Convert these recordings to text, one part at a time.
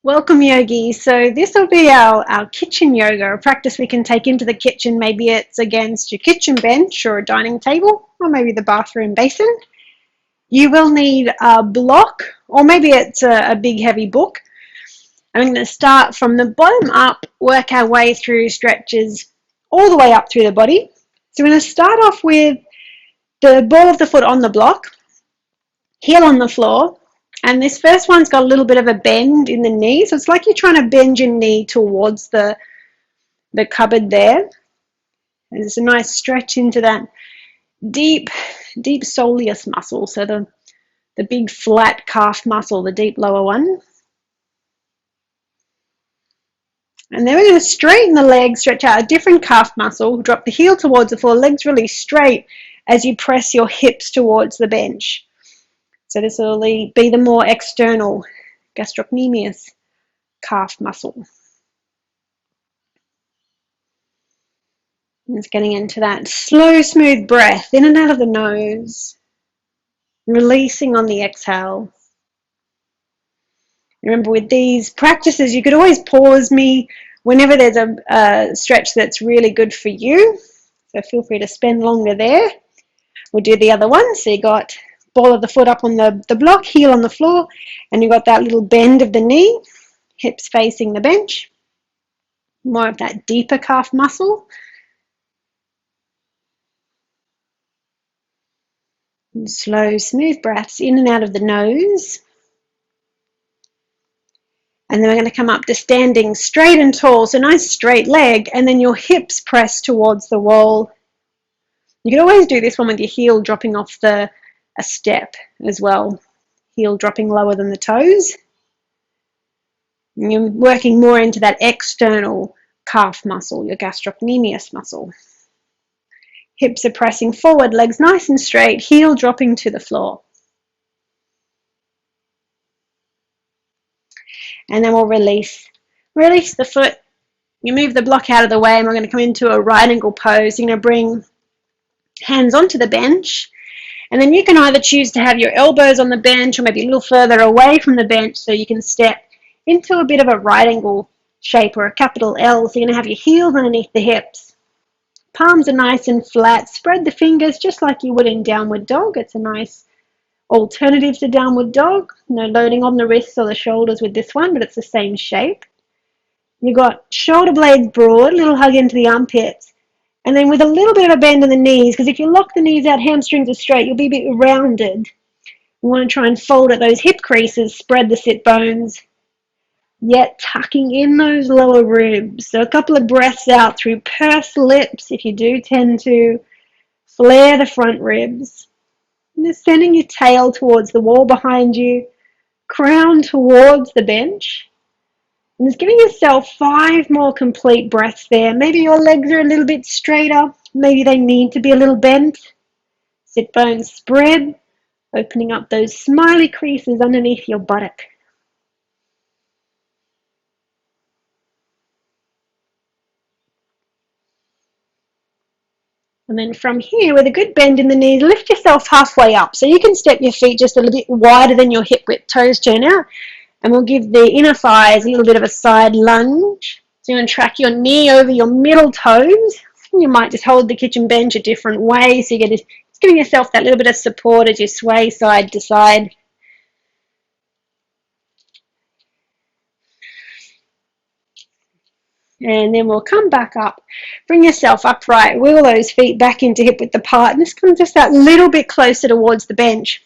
Welcome, Yogi. So this will be our kitchen yoga, a practice we can take into the kitchen. Maybe it's against your kitchen bench or a dining table, or maybe the bathroom basin. You will need a block, or maybe it's a big heavy book. I'm going to start from the bottom up, work our way through stretches all the way up through the body. So we're going to start off with the ball of the foot on the block, heel on the floor. And this first one's got a little bit of a bend in the knee. So it's like you're trying to bend your knee towards the cupboard there. There's a nice stretch into that deep soleus muscle. So the big flat calf muscle, the deep lower one. And then we're going to straighten the legs, stretch out a different calf muscle, drop the heel towards the floor, legs really straight as you press your hips towards the bench. So this will be the more external gastrocnemius calf muscle. And it's getting into that slow, smooth breath in and out of the nose, releasing on the exhale. Remember, with these practices, you could always pause me whenever there's a stretch that's really good for you. So feel free to spend longer there. We'll do the other one. So you got ball of the foot up on the block, heel on the floor, and you got that little bend of the knee, hips facing the bench. More of that deeper calf muscle. And slow, smooth breaths in and out of the nose. And then we're going to come up to standing straight and tall, so nice straight leg, and then your hips press towards the wall. You can always do this one with your heel dropping off a step as well, heel dropping lower than the toes. And you're working more into that external calf muscle, your gastrocnemius muscle. Hips are pressing forward, legs nice and straight, heel dropping to the floor. And then we'll release the foot. You move the block out of the way, and we're going to come into a right angle pose. You're going to bring hands onto the bench, and then you can either choose to have your elbows on the bench or maybe a little further away from the bench so you can step into a bit of a right angle shape or a capital L. So you're going to have your heels underneath the hips. Palms are nice and flat. Spread the fingers just like you would in downward dog. It's a nice alternative to downward dog. No loading on the wrists or the shoulders with this one, but it's the same shape. You've got shoulder blades broad, little hug into the armpits. And then with a little bit of a bend in the knees, because if you lock the knees out, hamstrings are straight, you'll be a bit rounded. You want to try and fold at those hip creases, spread the sit bones, yet tucking in those lower ribs. So a couple of breaths out through pursed lips if you do tend to flare the front ribs. And just sending your tail towards the wall behind you, crown towards the bench. And just giving yourself 5 more complete breaths there. Maybe your legs are a little bit straighter. Maybe they need to be a little bent. Sit bones spread, opening up those smiley creases underneath your buttock. And then from here, with a good bend in the knees, lift yourself halfway up. So you can step your feet just a little bit wider than your hip width, toes turn out. And we'll give the inner thighs a little bit of a side lunge. So you're going to track your knee over your middle toes. You might just hold the kitchen bench a different way. So you're just giving yourself that little bit of support as you sway side to side. And then we'll come back up. Bring yourself upright. Wheel those feet back into hip width apart. And just come just that little bit closer towards the bench.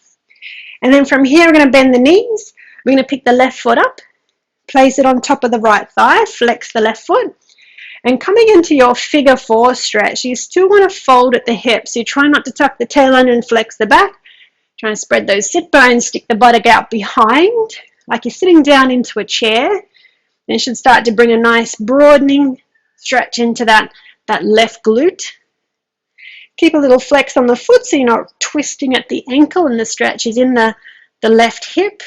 And then from here, we're going to bend the knees. We're going to pick the left foot up. Place it on top of the right thigh. Flex the left foot. And coming into your figure 4 stretch, you still want to fold at the hips. So you try not to tuck the tail under and flex the back. Try and spread those sit bones, stick the buttock out behind, like you're sitting down into a chair. And you should start to bring a nice broadening stretch into that left glute. Keep a little flex on the foot so you're not twisting at the ankle, and the stretch is in the left hip,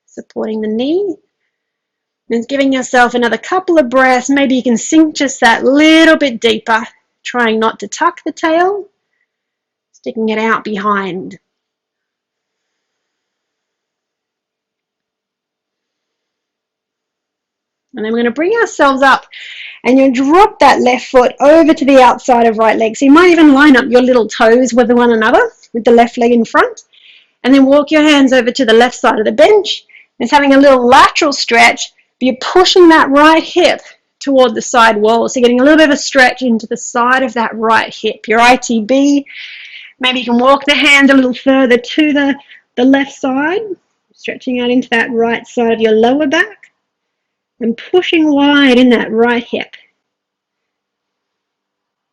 supporting the knee. And giving yourself another couple of breaths. Maybe you can sink just that little bit deeper, trying not to tuck the tail, sticking it out behind. And then we're going to bring ourselves up, and you'll drop that left foot over to the outside of right leg. So you might even line up your little toes with one another, with the left leg in front, and then walk your hands over to the left side of the bench. It's having a little lateral stretch, but you're pushing that right hip toward the side wall. So you're getting a little bit of a stretch into the side of that right hip, your ITB. Maybe you can walk the hands a little further to the left side, stretching out into that right side of your lower back and pushing wide in that right hip.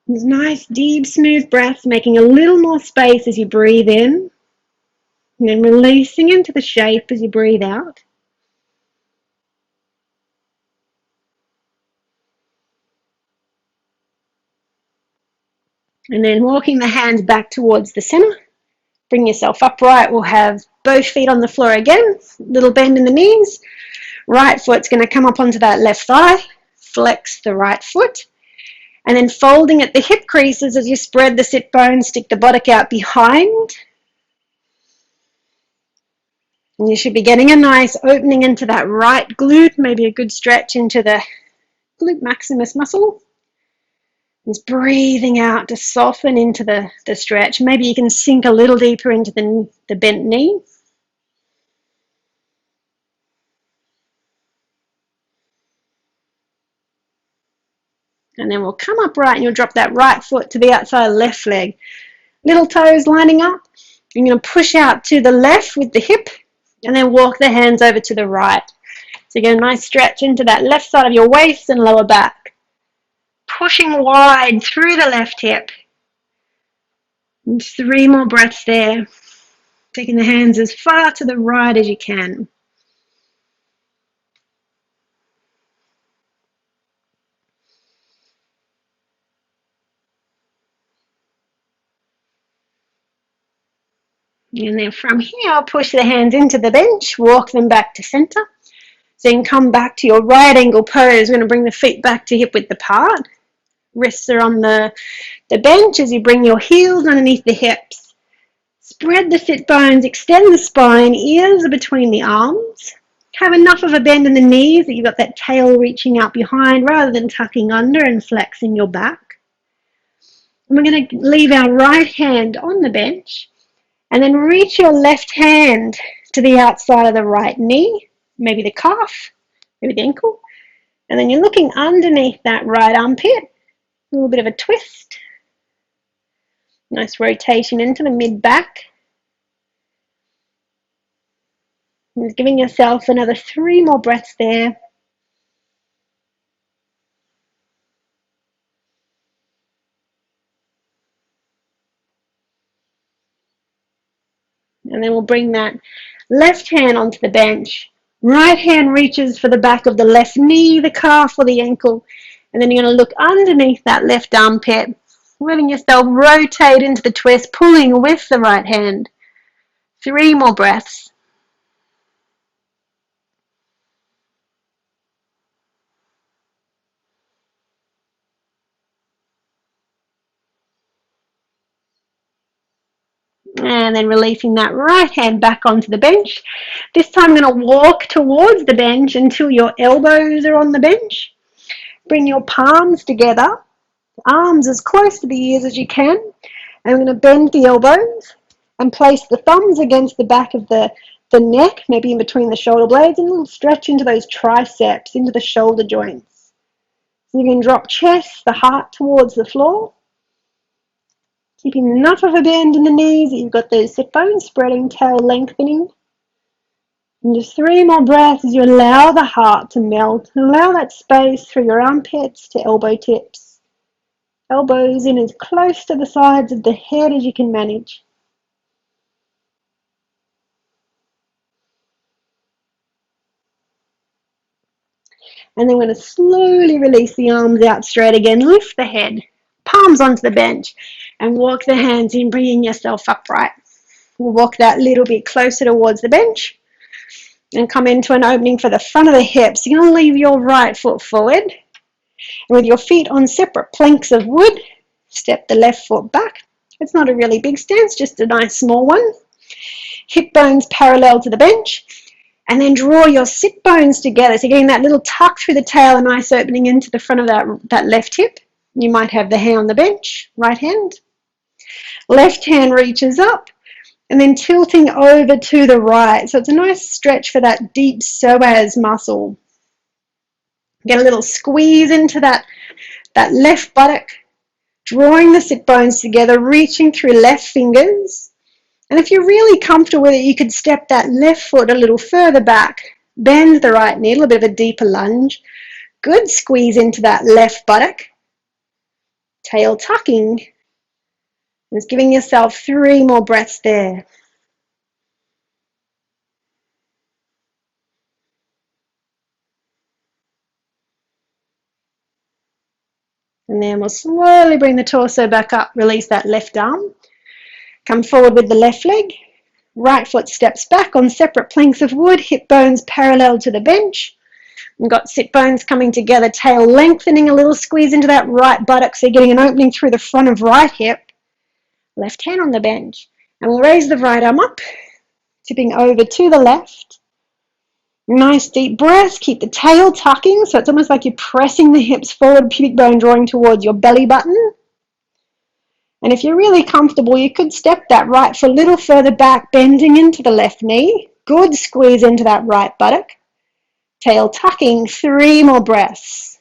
These nice, deep, smooth breaths, making a little more space as you breathe in, and then releasing into the shape as you breathe out. And then walking the hands back towards the center. Bring yourself upright. We'll have both feet on the floor again. Little bend in the knees. Right foot's going to come up onto that left thigh. Flex the right foot. And then folding at the hip creases as you spread the sit bones, stick the buttock out behind. And you should be getting a nice opening into that right glute, maybe a good stretch into the glute maximus muscle. Just breathing out to soften into the stretch. Maybe you can sink a little deeper into the bent knee. And then we'll come upright and you'll drop that right foot to the outside of the left leg. Little toes lining up. You're going to push out to the left with the hip and then walk the hands over to the right. So you get a nice stretch into that left side of your waist and lower back. Pushing wide through the left hip. And 3 more breaths there. Taking the hands as far to the right as you can. And then from here, I'll push the hands into the bench, walk them back to center. So you can come back to your right angle pose. We're going to bring the feet back to hip width apart. Wrists are on the bench as you bring your heels underneath the hips. Spread the sit bones, extend the spine, ears are between the arms. Have enough of a bend in the knees that you've got that tail reaching out behind rather than tucking under and flexing your back. And we're going to leave our right hand on the bench and then reach your left hand to the outside of the right knee, maybe the calf, maybe the ankle. And then you're looking underneath that right armpit, a little bit of a twist. Nice rotation into the mid-back. And giving yourself another 3 more breaths there. And then we'll bring that left hand onto the bench. Right hand reaches for the back of the left knee, the calf, or the ankle. And then you're going to look underneath that left armpit, letting yourself rotate into the twist, pulling with the right hand. 3 more breaths. And then releasing that right hand back onto the bench. This time I'm going to walk towards the bench until your elbows are on the bench. Bring your palms together, arms as close to the ears as you can. And I'm going to bend the elbows and place the thumbs against the back of the neck, maybe in between the shoulder blades, and a little stretch into those triceps, into the shoulder joints. So you can drop chest, the heart towards the floor. Keeping enough of a bend in the knees that you've got those sit bones spreading, tail lengthening. And just 3 more breaths as you allow the heart to melt. Allow that space through your armpits to elbow tips. Elbows in as close to the sides of the head as you can manage. And then we're going to slowly release the arms out straight again. Lift the head, palms onto the bench, and walk the hands in, bringing yourself upright. We'll walk that little bit closer towards the bench and come into an opening for the front of the hips. You're going to leave your right foot forward. And with your feet on separate planks of wood, step the left foot back. It's not a really big stance, just a nice small one. Hip bones parallel to the bench. And then draw your sit bones together. So getting that little tuck through the tail, a nice opening into the front of that left hip. You might have the hand on the bench, right hand. Left hand reaches up and then tilting over to the right. So it's a nice stretch for that deep psoas muscle. Get a little squeeze into that left buttock, drawing the sit bones together, reaching through left fingers. And if you're really comfortable with it, you could step that left foot a little further back, bend the right knee, a little bit of a deeper lunge. Good squeeze into that left buttock. Tail tucking. Just giving yourself 3 more breaths there. And then we'll slowly bring the torso back up, release that left arm. Come forward with the left leg. Right foot steps back on separate planks of wood, hip bones parallel to the bench. We've got sit bones coming together, tail lengthening, a little squeeze into that right buttock, so you're getting an opening through the front of right hip. Left hand on the bench. And we'll raise the right arm up, tipping over to the left. Nice deep breath. Keep the tail tucking, so it's almost like you're pressing the hips forward, pubic bone drawing towards your belly button. And if you're really comfortable, you could step that right foot a little further back, bending into the left knee. Good squeeze into that right buttock. Tail tucking, 3 more breaths.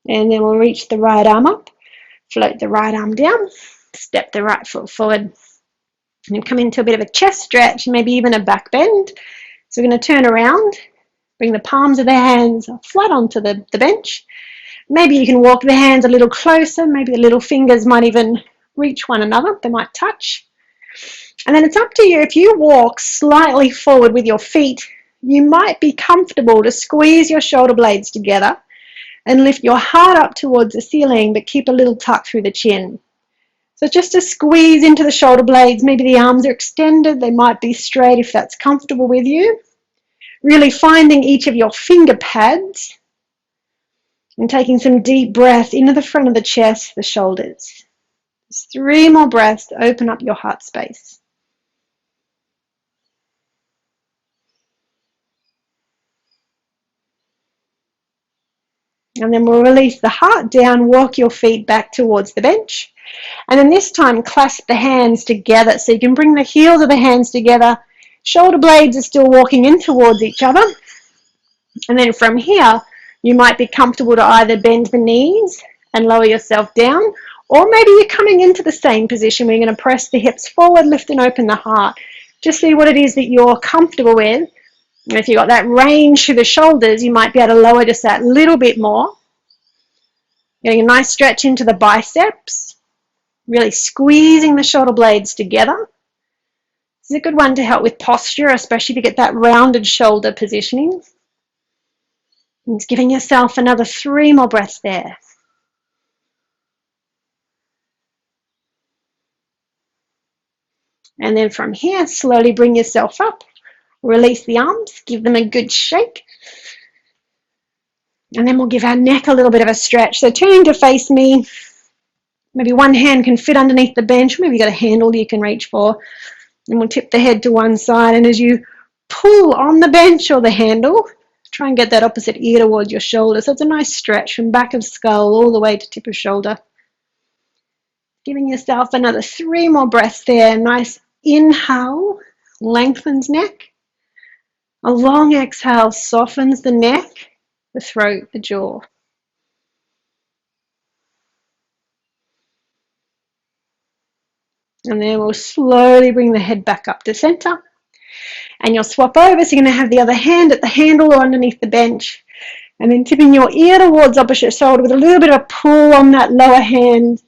And then we'll reach the right arm up, float the right arm down, step the right foot forward, and come into a bit of a chest stretch, maybe even a back bend. So we're going to turn around, bring the palms of the hands flat onto the bench. Maybe you can walk the hands a little closer, maybe the little fingers might even reach one another, they might touch. And then it's up to you. If you walk slightly forward with your feet, you might be comfortable to squeeze your shoulder blades together and lift your heart up towards the ceiling, but keep a little tuck through the chin. So just a squeeze into the shoulder blades. Maybe the arms are extended, they might be straight if that's comfortable with you. Really finding each of your finger pads and taking some deep breath into the front of the chest, the shoulders. Just 3 more breaths to open up your heart space. And then we'll release the heart down, walk your feet back towards the bench. And then this time, clasp the hands together. So you can bring the heels of the hands together. Shoulder blades are still walking in towards each other. And then from here, you might be comfortable to either bend the knees and lower yourself down, or maybe you're coming into the same position where you're going to press the hips forward, lift and open the heart. Just see what it is that you're comfortable with. And if you've got that range through the shoulders, you might be able to lower just that little bit more. Getting a nice stretch into the biceps, really squeezing the shoulder blades together. This is a good one to help with posture, especially to get that rounded shoulder positioning. And just giving yourself another 3 more breaths there. And then from here, slowly bring yourself up. Release the arms, give them a good shake. And then we'll give our neck a little bit of a stretch. So turning to face me, maybe one hand can fit underneath the bench. Maybe you've got a handle you can reach for. And we'll tip the head to one side. And as you pull on the bench or the handle, try and get that opposite ear towards your shoulder. So it's a nice stretch from back of skull all the way to tip of shoulder. Giving yourself another 3 more breaths there. Nice inhale, lengthens neck. A long exhale softens the neck, the throat, the jaw. And then we'll slowly bring the head back up to center. And you'll swap over, so you're going to have the other hand at the handle or underneath the bench. And then tipping your ear towards opposite shoulder with a little bit of a pull on that lower hand.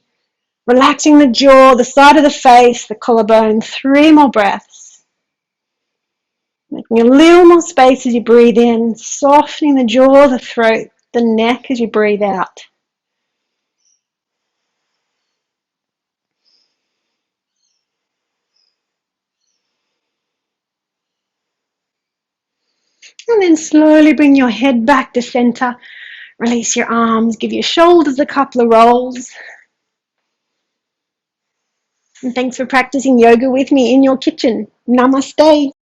Relaxing the jaw, the side of the face, the collarbone. 3 more breaths. Making a little more space as you breathe in. Softening the jaw, the throat, the neck as you breathe out. And then slowly bring your head back to center. Release your arms, give your shoulders a couple of rolls. And thanks for practicing yoga with me in your kitchen. Namaste.